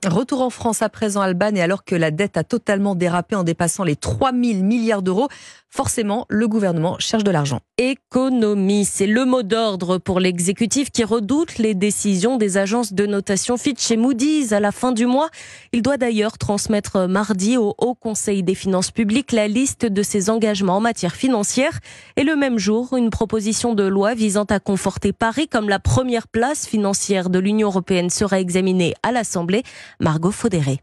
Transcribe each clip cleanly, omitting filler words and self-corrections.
Retour en France à présent, Alban, et alors que la dette a totalement dérapé en dépassant les 3 000 milliards d'euros, forcément, le gouvernement cherche de l'argent. Économie, c'est le mot d'ordre pour l'exécutif qui redoute les décisions des agences de notation Fitch et Moody's à la fin du mois. Il doit d'ailleurs transmettre mardi au Haut Conseil des finances publiques la liste de ses engagements en matière financière. Et le même jour, une proposition de loi visant à conforter Paris comme la première place financière de l'Union européenne sera examinée à l'Assemblée. Margot Faudéré.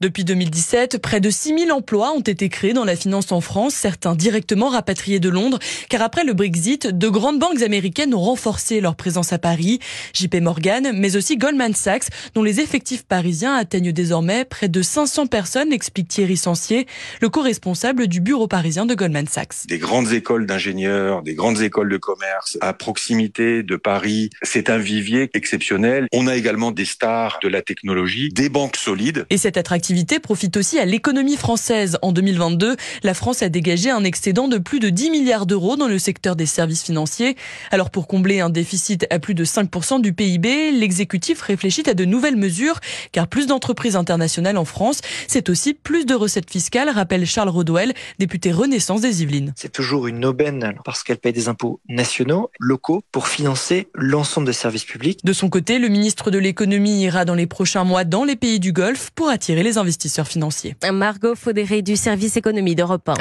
Depuis 2017, près de 6 000 emplois ont été créés dans la finance en France, certains directement rapatriés de Londres, car après le Brexit, de grandes banques américaines ont renforcé leur présence à Paris. JP Morgan, mais aussi Goldman Sachs, dont les effectifs parisiens atteignent désormais près de 500 personnes, explique Thierry Sancier, le co-responsable du bureau parisien de Goldman Sachs. Des grandes écoles d'ingénieurs, des grandes écoles de commerce à proximité de Paris, c'est un vivier exceptionnel. On a également des stars de la technologie, des banques solides. Et cette attractivité profite aussi à l'économie française. En 2022, la France a dégagé un excédent de plus de 10 milliards d'euros dans le secteur des services financiers. Alors pour combler un déficit à plus de 5% du PIB, l'exécutif réfléchit à de nouvelles mesures, car plus d'entreprises internationales en France, c'est aussi plus de recettes fiscales, rappelle Charles Rodwell, député Renaissance des Yvelines. C'est toujours une aubaine parce qu'elle paye des impôts nationaux, locaux, pour financer l'ensemble des services publics. De son côté, le ministre de l'économie ira dans les prochains mois dans les pays du Golfe pour attirer les investisseurs financiers. Margot Faudéré du service économie d'Europe 1.